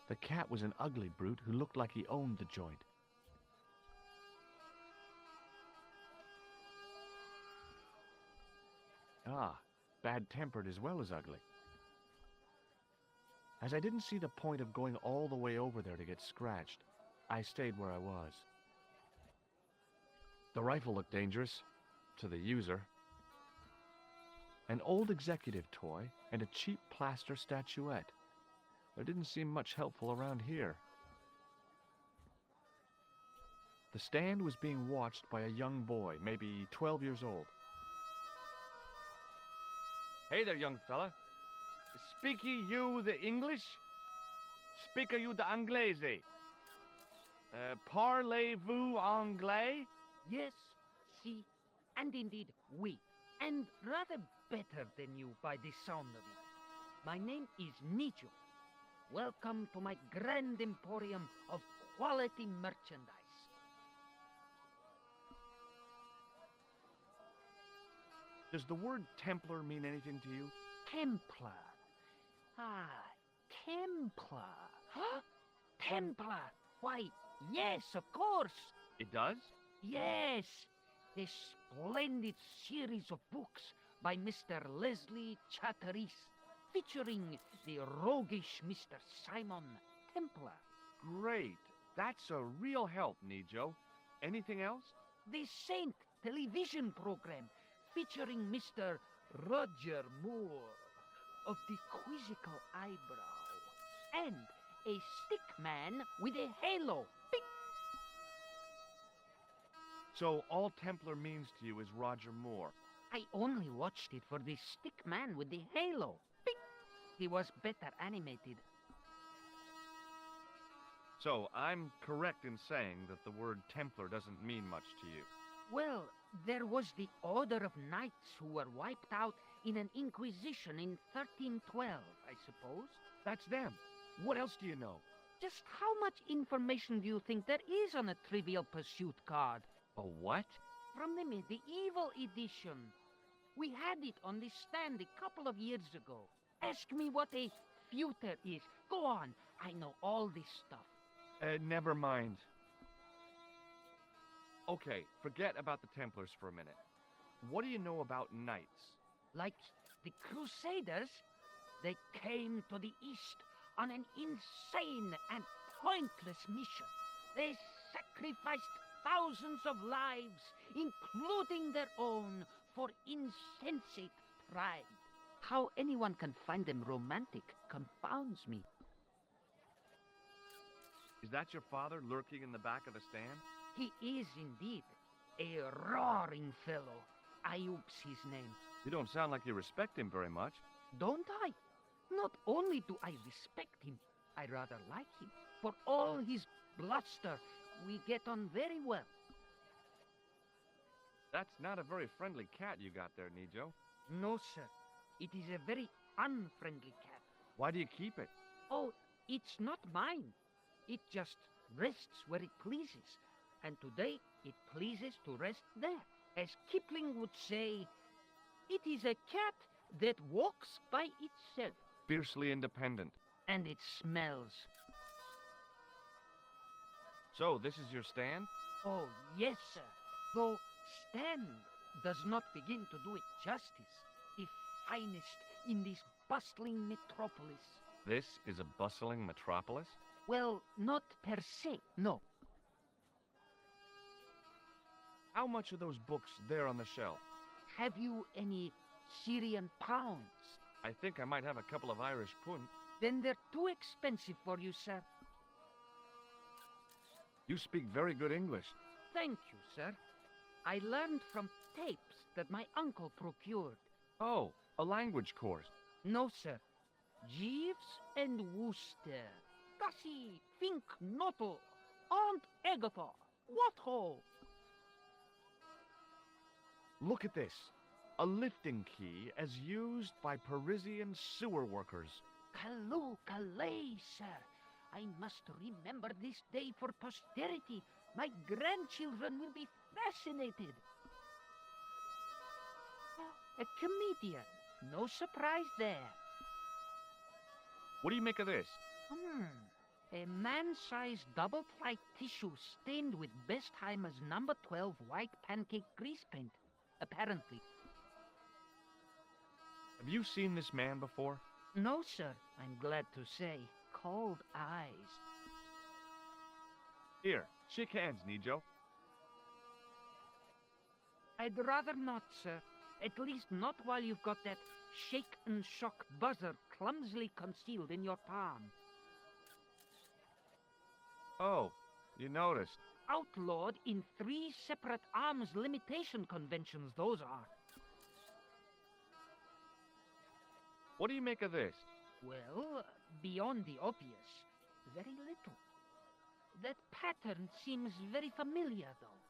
The cat was an ugly brute who looked like he owned the joint. Ah, bad-tempered as well as ugly. As I didn't see the point of going all the way over there to get scratched, I stayed where I was. The rifle looked dangerous, to the user. An old executive toy and a cheap plaster statuette. There didn't seem much helpful around here. The stand was being watched by a young boy, maybe 12 years old. Hey there, young fella. Speaky you the English? Speaker you the Anglaise? Parlez-vous anglais? Yes, si, and indeed oui, and rather better than you by the sound of it. My name is Nico. Welcome to my grand emporium of quality merchandise. Does the word Templar mean anything to you? Templar. Ah, Templar. Huh? Templar. Why, yes, of course. It does? Yes. A splendid series of books by Mr. Leslie Chatteris, featuring the roguish Mr. Simon Templar. Great. That's a real help, Nijo. Anything else? The Saint television program, featuring Mr. Roger Moore of the quizzical eyebrow, and a stick man with a halo. Bing! So all Templar means to you is Roger Moore. I only watched it for the stick man with the halo. Bing! He was better animated. So I'm correct in saying that the word Templar doesn't mean much to you. Well, there was the Order of Knights who were wiped out in an Inquisition in 1312, I suppose. That's them. What else do you know? Just how much information do you think there is on a Trivial Pursuit card? A what? From the medieval edition. We had it on the stand a couple of years ago. Ask me what a feuter is. Go on, I know all this stuff. Never mind. Okay, forget about the Templars for a minute. What do you know about knights? Like the Crusaders, they came to the East on an insane and pointless mission. They sacrificed thousands of lives, including their own, for insensate pride. How anyone can find them romantic confounds me. Is that your father lurking in the back of the stand? He is indeed a roaring fellow. Ayub's his name. You don't sound like you respect him very much. Don't I? Not only do I respect him, I rather like him. For all his bluster, we get on very well. That's not a very friendly cat you got there, Nijo. No, sir. It is a very unfriendly cat. Why do you keep it? Oh, it's not mine. It just rests where it pleases. And today, it pleases to rest there. As Kipling would say, it is a cat that walks by itself. Fiercely independent. And it smells. So, this is your stand? Oh, yes, sir. Though stand does not begin to do it justice. The finest in this bustling metropolis. This is a bustling metropolis? Well, not per se, no. How much are those books there on the shelf? Have you any Syrian pounds? I think I might have a couple of Irish pund. Then they're too expensive for you, sir. You speak very good English. Thank you, sir. I learned from tapes that my uncle procured. Oh, a language course. No, sir. Jeeves and Wooster. Gussie, Fink, Noto, Aunt Agatha. What ho? Look at this. A lifting key as used by Parisian sewer workers. Calais, sir. I must remember this day for posterity. My grandchildren will be fascinated. A comedian. No surprise there. What do you make of this? A man-sized double-ply tissue stained with Bestheimer's number 12 white pancake grease paint. Apparently. Have you seen this man before? No, sir. I'm glad to say. Cold eyes. Here, shake hands, Nico. I'd rather not, sir. At least not while you've got that shake and shock buzzer clumsily concealed in your palm. Oh, you noticed. Outlawed in 3 separate arms limitation conventions, those are. What do you make of this? Well, beyond the obvious, very little. That pattern seems very familiar, though.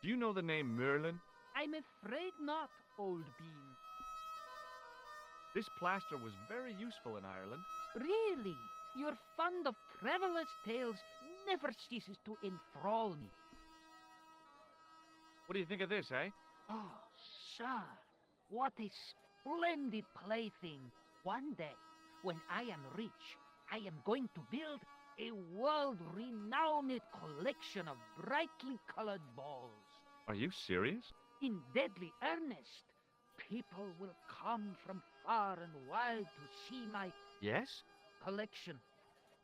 Do you know the name Merlin? I'm afraid not, old bean. This plaster was very useful in Ireland. Really? Your fund of travelers' tales never ceases to enthrall me. What do you think of this, eh? Oh, sir, what a splendid plaything. One day, when I am rich, I am going to build a world-renowned collection of brightly colored balls. Are you serious? In deadly earnest. People will come from far and wide to see my Yes? collection.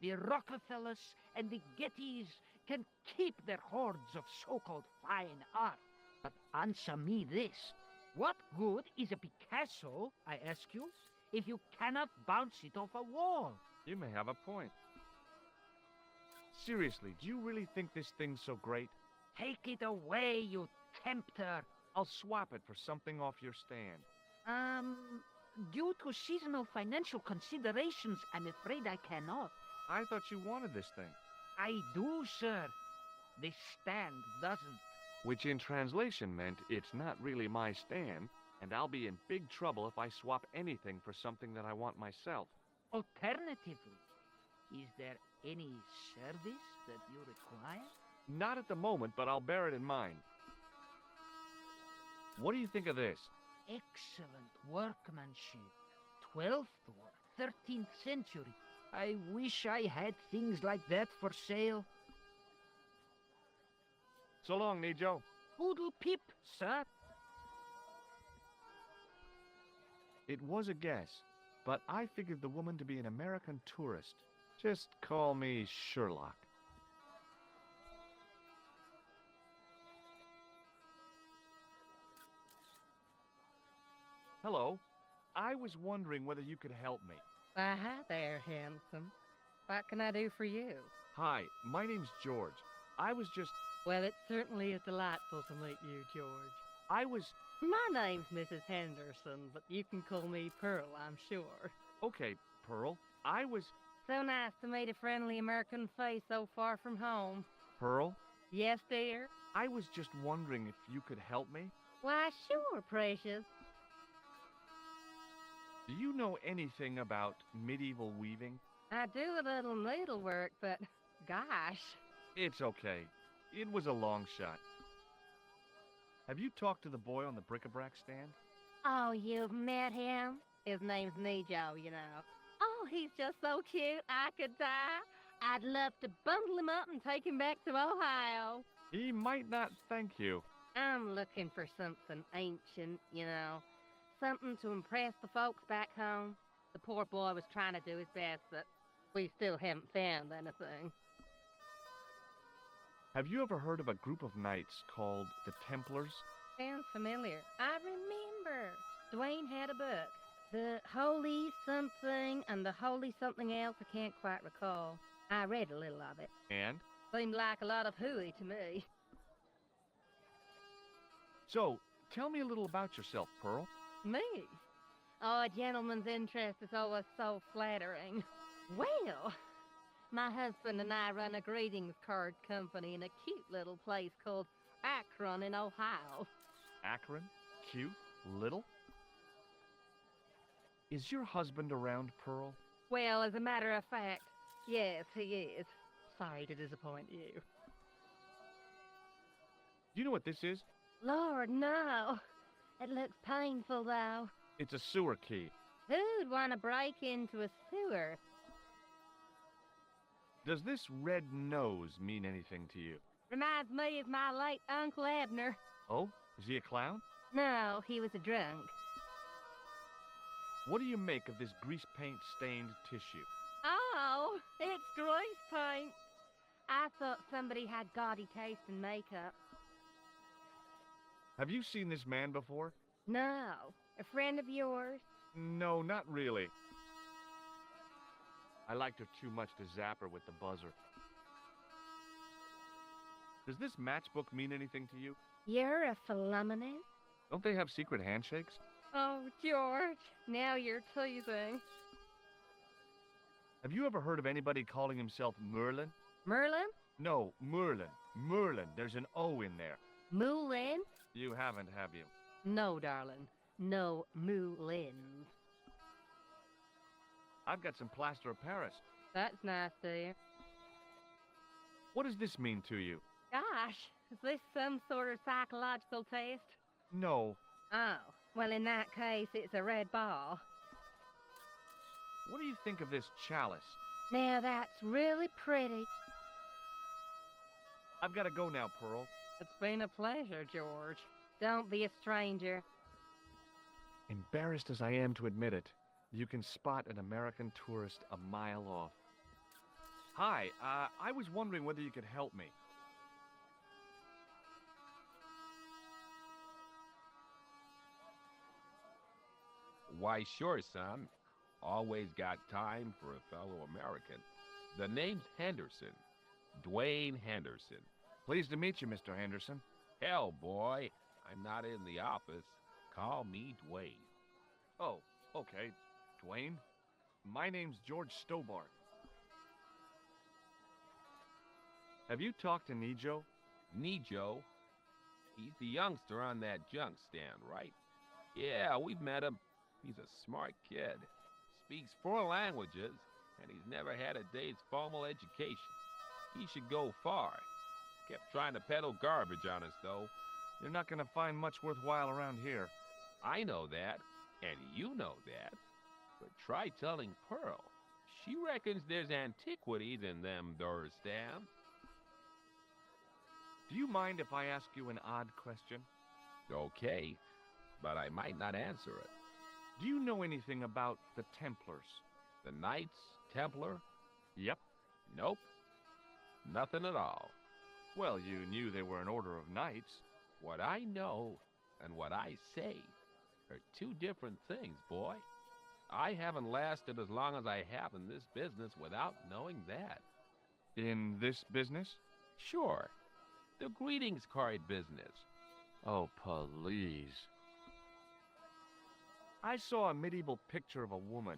The Rockefellers and the Gettys can keep their hordes of so-called fine art. But answer me this. What good is a Picasso, I ask you, if you cannot bounce it off a wall? You may have a point. Seriously, do you really think this thing's so great? Take it away, you tempter. I'll swap it for something off your stand. Due to seasonal financial considerations, I'm afraid I cannot. I thought you wanted this thing. I do, sir. The stand doesn't. Which in translation meant it's not really my stand, and I'll be in big trouble if I swap anything for something that I want myself. Alternatively, is there any service that you require? Not at the moment, but I'll bear it in mind. What do you think of this? Excellent workmanship. 12th or 13th century. I wish I had things like that for sale. So long, Nico. Poodle pip, sir. It was a guess, but I figured the woman to be an American tourist. Just call me Sherlock. Hello. I was wondering whether you could help me. Why, hi there, handsome. What can I do for you? Hi, my name's George. I was just... Well, it certainly is delightful to meet you, George. My name's Mrs. Henderson, but you can call me Pearl, I'm sure. Okay, Pearl. I was... So nice to meet a friendly American face so far from home. Pearl? Yes, dear? I was just wondering if you could help me. Why, sure, precious. Do you know anything about medieval weaving? I do a little needlework, but gosh. It's okay. It was a long shot. Have you talked to the boy on the bric-a-brac stand? Oh, you've met him? His name's Nico, you know. Oh, he's just so cute, I could die. I'd love to bundle him up and take him back to Ohio. He might not thank you. I'm looking for something ancient, you know. Something to impress the folks back home. The poor boy was trying to do his best, but we still haven't found anything. Have you ever heard of a group of knights called the Templars? Sounds familiar. I remember. Dwayne had a book. The Holy Something and the Holy Something Else, I can't quite recall. I read a little of it. And? Seemed like a lot of hooey to me. So, tell me a little about yourself, Pearl. Me? Oh, a gentleman's interest is always so flattering. Well, my husband and I run a greetings card company in a cute little place called Akron in Ohio. Akron? Cute? Little? Is your husband around, Pearl? Well, as a matter of fact, yes, he is. Sorry to disappoint you. Do you know what this is? Lord, no. It looks painful, though. It's a sewer key. Who'd want to break into a sewer? Does this red nose mean anything to you? Reminds me of my late Uncle Abner. Oh? Is he a clown? No, he was a drunk. What do you make of this grease paint stained tissue? Oh, it's grease paint. I thought somebody had gaudy taste in makeup. Have you seen this man before? No. A friend of yours? No, not really. I liked her too much to zap her with the buzzer. Does this matchbook mean anything to you? You're a phenomenon? Don't they have secret handshakes? Oh, George, now you're teasing. Have you ever heard of anybody calling himself Merlin? Merlin? No, Merlin. Merlin. There's an O in there. Moulin? You haven't, have you? No, darling. No Moulins. I've got some plaster of Paris. That's nice, dear. What does this mean to you? Gosh, is this some sort of psychological test? No. Oh, well, in that case, it's a red ball. What do you think of this chalice? Now, that's really pretty. I've got to go now, Pearl. It's been a pleasure, George. Don't be a stranger. Embarrassed as I am to admit it, you can spot an American tourist a mile off. Hi, I was wondering whether you could help me. Why, sure, son. Always got time for a fellow American. The name's Henderson. Dwayne Henderson. Pleased to meet you, Mr. Henderson. Hell, boy, I'm not in the office. Call me Dwayne. Oh, okay. Dwayne. My name's George Stobbart. Have you talked to Nico? Nico? He's the youngster on that junk stand, right? Yeah, we've met him. He's a smart kid. Speaks 4 languages, and he's never had a day's formal education. He should go far. Kept trying to peddle garbage on us, though. You're not going to find much worthwhile around here. I know that, and you know that. But try telling Pearl. She reckons there's antiquities in them door stamps. Do you mind if I ask you an odd question? Okay, but I might not answer it. Do you know anything about the Templars? The Knights Templar? Yep. Nope. Nothing at all. Well, you knew they were an order of knights. What I know and what I say are 2 different things, boy. I haven't lasted as long as I have in this business without knowing that. In this business? Sure. The greetings card business. Oh, please. I saw a medieval picture of a woman,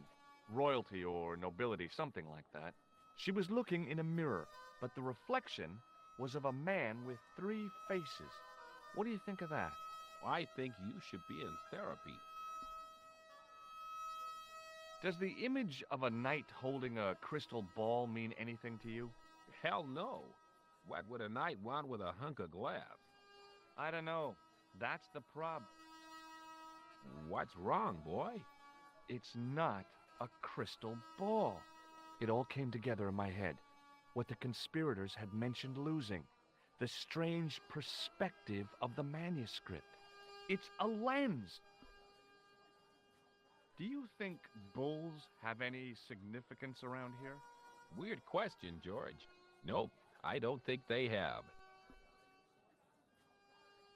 royalty or nobility, something like that. She was looking in a mirror, but the reflection was of a man with 3 faces. What do you think of that? I think you should be in therapy. Does the image of a knight holding a crystal ball mean anything to you? Hell no. What would a knight want with a hunk of glass? I don't know. That's the prob. What's wrong, boy? It's not a crystal ball. It all came together in my head. What the conspirators had mentioned losing. The strange perspective of the manuscript. It's a lens. Do you think bulls have any significance around here? Weird question, George. Nope, I don't think they have.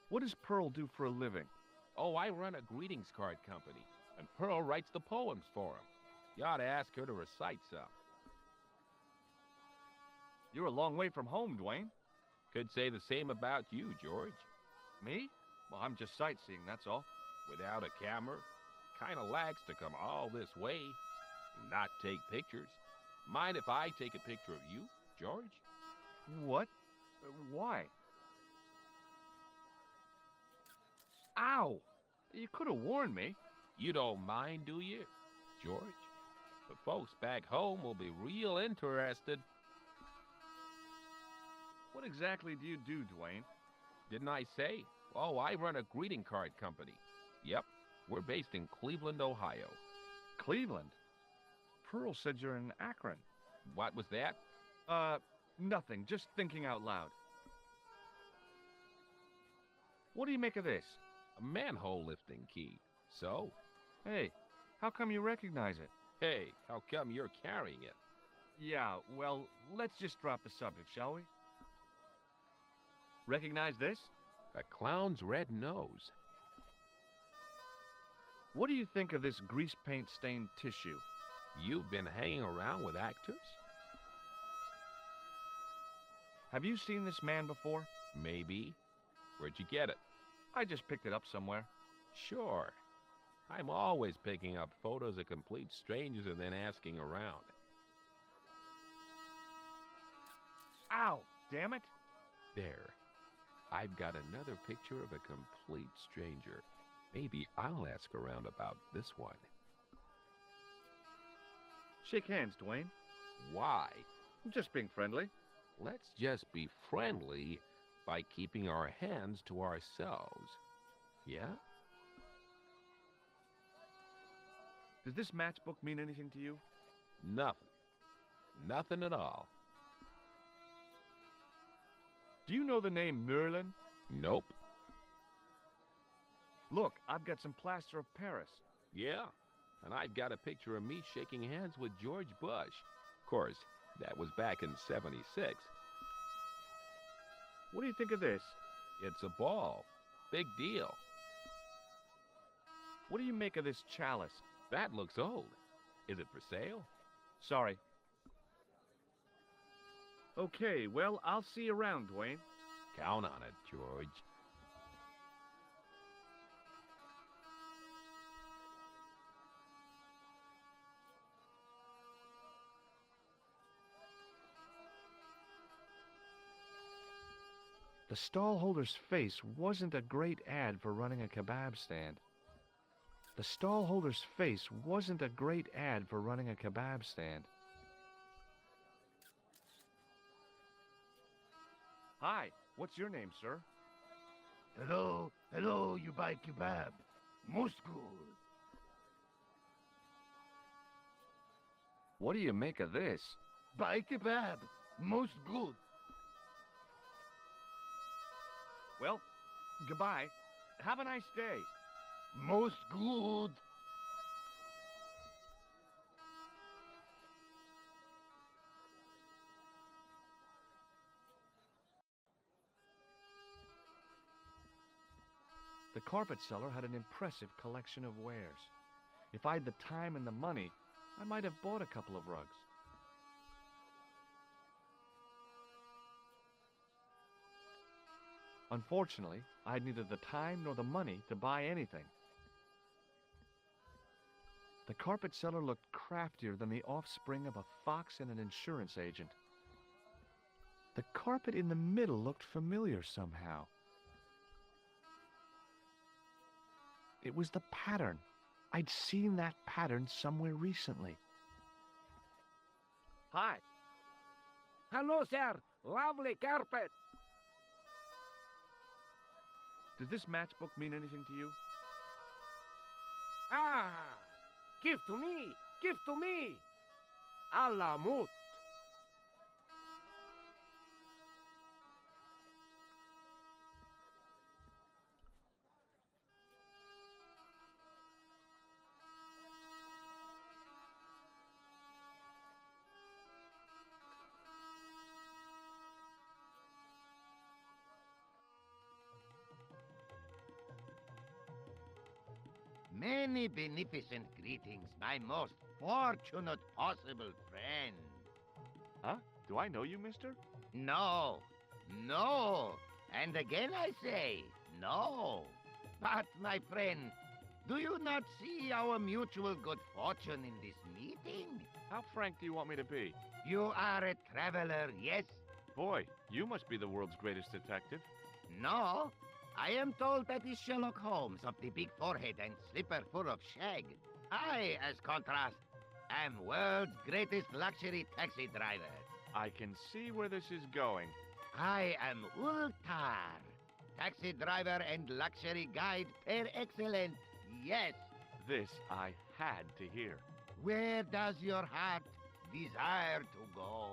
What does Pearl do for a living? Oh, I run a greetings card company, and Pearl writes the poems for him. You ought to ask her to recite some. You're a long way from home, Dwayne. Could say the same about you, George. Me? Well, I'm just sightseeing, that's all. Without a camera, kinda lags to come all this way and not take pictures. Mind if I take a picture of you, George? What? Why? Ow! You could have warned me. You don't mind, do you, George? The folks back home will be real interested. What exactly do you do, Dwayne? Didn't I say? Oh, I run a greeting card company. Yep, we're based in Cleveland, Ohio. Cleveland? Pearl said you're in Akron. What was that? Nothing. Just thinking out loud. What do you make of this? A manhole lifting key. So? Hey, how come you recognize it? Hey, how come you're carrying it? Yeah, well, let's just drop the subject, shall we? Recognize this? A clown's red nose. What do you think of this grease paint stained tissue? You've been hanging around with actors? Have you seen this man before? Maybe. Where'd you get it? I just picked it up somewhere. Sure. I'm always picking up photos of complete strangers and then asking around. Ow! Damn it! There. I've got another picture of a complete stranger. Maybe I'll ask around about this one. Shake hands, Dwayne. Why? I'm just being friendly. Let's just be friendly by keeping our hands to ourselves. Yeah? Does this matchbook mean anything to you? Nothing. Nothing at all. Do you know the name Merlin? Nope. Look, I've got some plaster of Paris. Yeah, and I've got a picture of me shaking hands with George Bush. Of course, that was back in '76. What do you think of this? It's a ball. Big deal. What do you make of this chalice? That looks old. Is it for sale? Sorry. Okay, well, I'll see you around, Dwayne. Count on it, George. The stallholder's face wasn't a great ad for running a kebab stand. The stallholder's face wasn't a great ad for running a kebab stand. Hi, what's your name, sir? Hello, hello, you buy kebab. Most good. What do you make of this? Buy kebab. Most good. Well, goodbye. Have a nice day. Most good. The carpet seller had an impressive collection of wares. If I had the time and the money, I might have bought a couple of rugs. Unfortunately, I had neither the time nor the money to buy anything. The carpet seller looked craftier than the offspring of a fox and an insurance agent. The carpet in the middle looked familiar somehow. It was the pattern. I'd seen that pattern somewhere recently. Hi. Hello, sir. Lovely carpet. Does this matchbook mean anything to you? Ah, give to me. Give to me. A la mute. Many beneficent greetings, my most fortunate possible friend. Huh? Do I know you, mister? No, no, and again I say, no. But, my friend, do you not see our mutual good fortune in this meeting? How frank do you want me to be? You are a traveler, yes? Boy, you must be the world's greatest detective. No, I am told that is Sherlock Holmes of the big forehead and slipper full of shag. I, as contrast, am world's greatest luxury taxi driver. I can see where this is going. I am Ultar, taxi driver and luxury guide per excellence. Yes. This I had to hear. Where does your heart desire to go?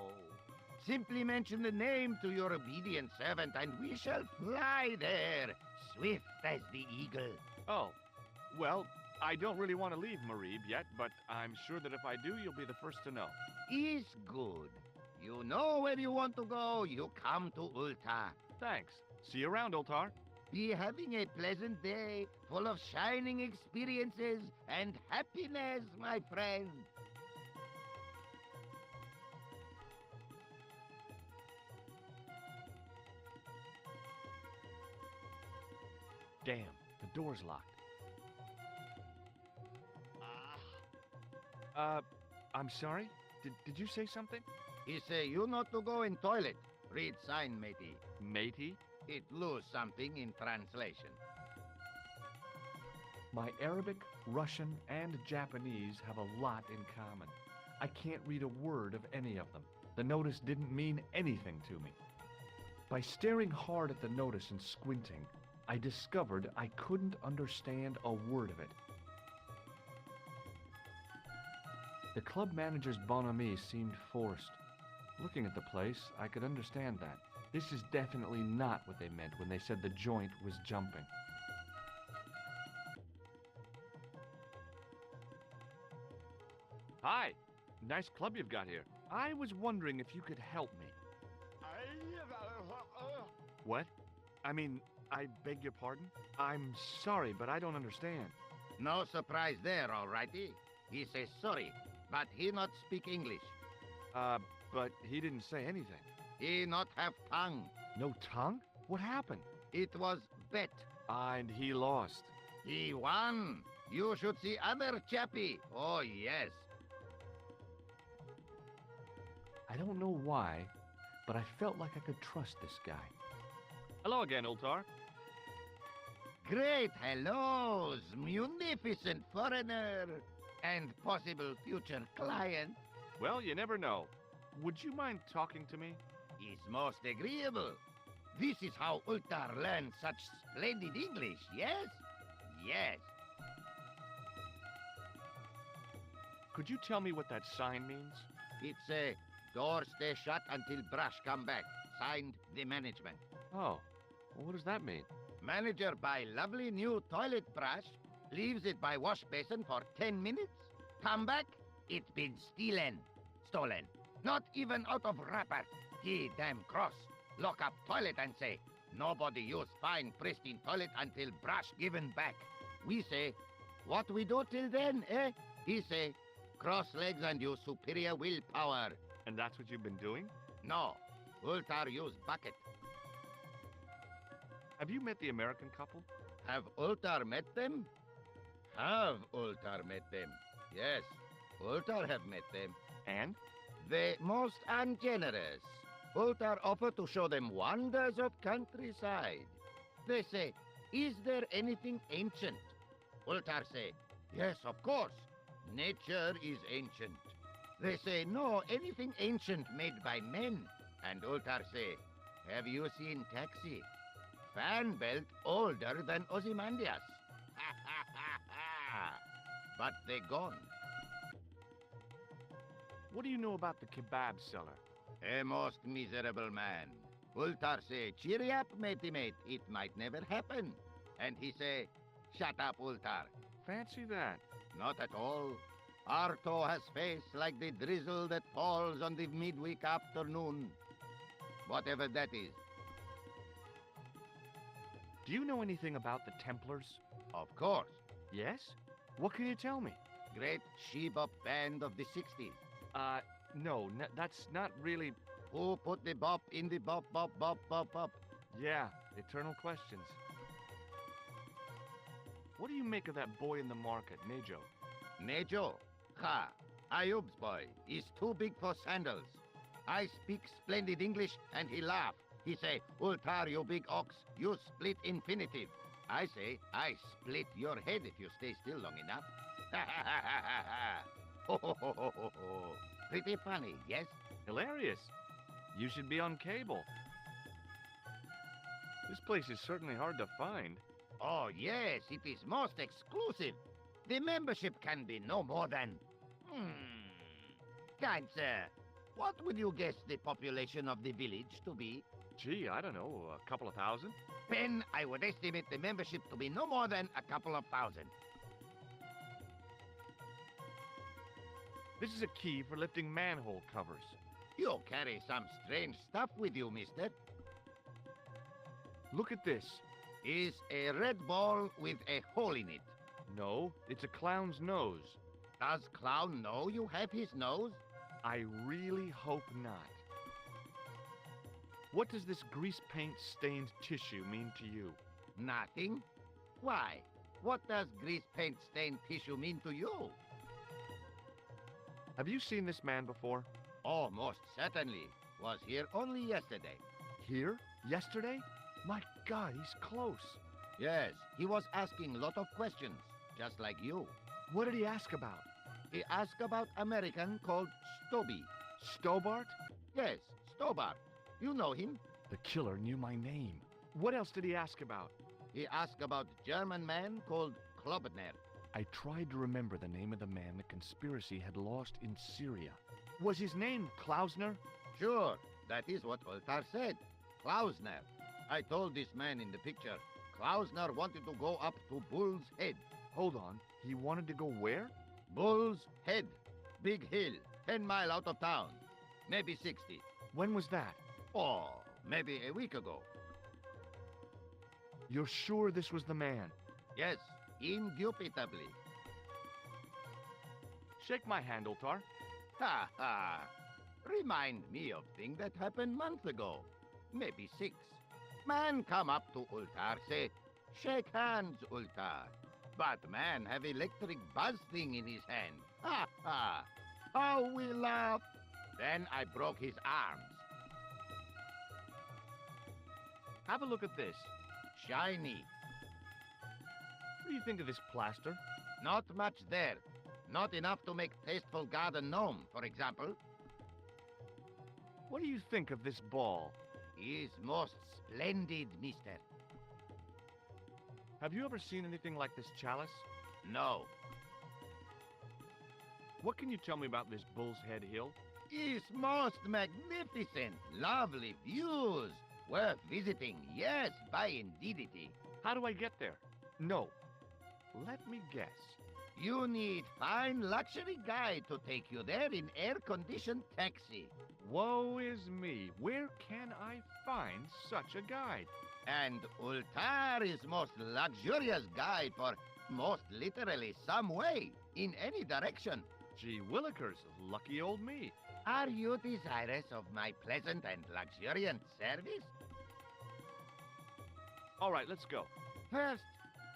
Simply mention the name to your obedient servant, and we shall fly there, swift as the eagle. Oh, well, I don't really want to leave Marib yet, but I'm sure that if I do, you'll be the first to know. Is good. You know where you want to go, you come to Ulta. Thanks. See you around, Oltar. Be having a pleasant day, full of shining experiences and happiness, my friend. Damn, the door's locked. I'm sorry? Did you say something? He say you not to go in toilet. Read sign, matey. Matey? It lose something in translation. My Arabic, Russian, and Japanese have a lot in common. I can't read a word of any of them. The notice didn't mean anything to me. By staring hard at the notice and squinting, I discovered I couldn't understand a word of it. The club manager's bonhomie seemed forced. Looking at the place, I could understand that. This is definitely not what they meant when they said the joint was jumping. Hi! Nice club you've got here. I was wondering if you could help me. What? I mean, I beg your pardon? I'm sorry, but I don't understand. No surprise there, all righty. He says sorry, but he not speak English. But he didn't say anything. He not have tongue. No tongue? What happened? It was bet. And he lost. He won. You should see other chappie. Oh, yes. I don't know why, but I felt like I could trust this guy. Hello again, Ultar. Great hellos, munificent foreigner, and possible future client. Well, you never know. Would you mind talking to me? Is most agreeable. This is how Ultar learned such splendid English, yes? Yes. Could you tell me what that sign means? It's a door stay shut until brush come back. Signed, the management. Oh, well, what does that mean? Manager buy lovely new toilet brush, leaves it by wash basin for 10 minutes, come back, it been stolen. Not even out of wrapper. He damn cross. Lock up toilet and say, nobody use fine pristine toilet until brush given back. We say, what we do till then, eh? He say, cross legs and use superior willpower. And that's what you've been doing? No, Ultar use bucket. Have you met the American couple? Have Ultar met them? Have Ultar met them? Yes, Ultar have met them. And? They most ungenerous. Ultar offer to show them wonders of countryside. They say, is there anything ancient? Ultar say, yes, of course. Nature is ancient. They say, no, anything ancient made by men. And Ultar say, have you seen taxi? Fan belt older than Ozymandias. But they gone. What do you know about the kebab seller? A most miserable man. Ultar say, cheery up, matey mate, it might never happen. And he say, shut up, Ultar. Fancy that. Not at all. Arto has face like the drizzle that falls on the midweek afternoon. Whatever that is. Do you know anything about the Templars? Of course. Yes? What can you tell me? Great she-bop band of the 60s. No, that's not really... Who put the bop in the bop, bop, bop, bop, bop? Yeah, eternal questions. What do you make of that boy in the market, Nejo? Nejo? Ha! Ayub's boy is too big for sandals. I speak splendid English and he laugh. He say, Ultar, you big ox, you split infinitive. I say, I split your head if you stay still long enough. Ho, ho, ho, ho, ho, ho. Pretty funny, yes? Hilarious. You should be on cable. This place is certainly hard to find. Oh, yes, it is most exclusive. The membership can be no more than... Kind sir, what would you guess the population of the village to be? Gee, I don't know, a couple of thousand? Pen, I would estimate the membership to be no more than a couple of thousand. This is a key for lifting manhole covers. You carry some strange stuff with you, mister. Look at this. Is a red ball with a hole in it. No, it's a clown's nose. Does Clown know you have his nose? I really hope not. What does this grease paint stained tissue mean to you? Nothing. Why? What does grease paint stained tissue mean to you? Have you seen this man before? Oh, most certainly. Was here only yesterday. Here? Yesterday? My God, he's close. Yes, he was asking a lot of questions, just like you. What did he ask about? He asked about American called Stobby. Stobbart? Yes, Stobbart. You know him. The killer knew my name. What else did he ask about? He asked about German man called Klobner. I tried to remember the name of the man the conspiracy had lost in Syria. Was his name Klausner? Sure, that is what Ultar said. Klausner. I told this man in the picture, Klausner wanted to go up to Bull's Head. Hold on, he wanted to go where? Bull's Head. Big hill, 10 mile out of town. Maybe 60. When was that? Oh, maybe a week ago. You're sure this was the man? Yes, indubitably. Shake my hand, Ultar. Ha ha. Remind me of thing that happened month ago. Maybe 6. Man come up to Ultar, say, shake hands, Ultar. But man have electric buzz thing in his hand. Ha ha. How we laugh. Then I broke his arms. Have a look at this. Shiny. What do you think of this plaster? Not much there. Not enough to make tasteful garden gnome, for example. What do you think of this ball? Is most splendid, mister. Have you ever seen anything like this chalice? No. What can you tell me about this Bull's Head Hill? Is most magnificent. Lovely views. Worth visiting. Yes, by indeedity. How do I get there? No. Let me guess. You need fine luxury guide to take you there in air-conditioned taxi. Woe is me. Where can I find such a guide? And Ultar is most luxurious guide for most literally some way, in any direction. Gee willikers, lucky old me. Are you desirous of my pleasant and luxuriant service? All right, let's go. First,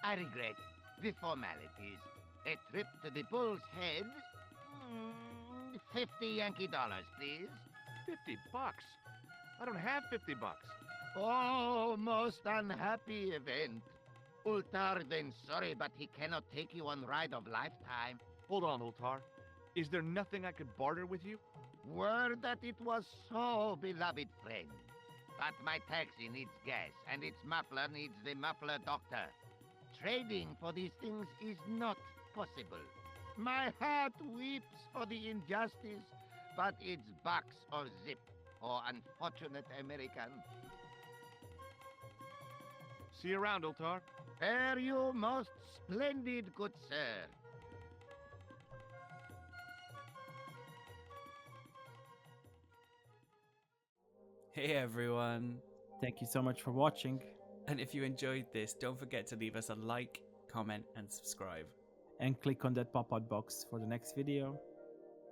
I regret the formalities. A trip to the Bull's Head. 50 Yankee dollars, please. $50? I don't have $50. Oh, most unhappy event. Ultar then sorry, but he cannot take you on ride of lifetime. Hold on, Ultar. Is there nothing I could barter with you? Word that it was so, beloved friend. But my taxi needs gas, and its muffler needs the muffler doctor. Trading for these things is not possible. My heart weeps for the injustice, but it's box or zip, or unfortunate American. See you around, Ultar. Fare you most splendid, good sir. Hey everyone! Thank you so much for watching. And if you enjoyed this, don't forget to leave us a like, comment, and subscribe. And click on that pop-out box for the next video.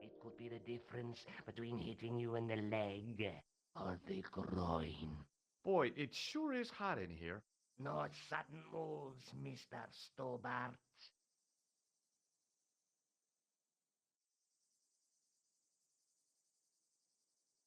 It could be the difference between hitting you in the leg or the groin. Boy, it sure is hot in here. No sudden moves, Mr. Stobbart.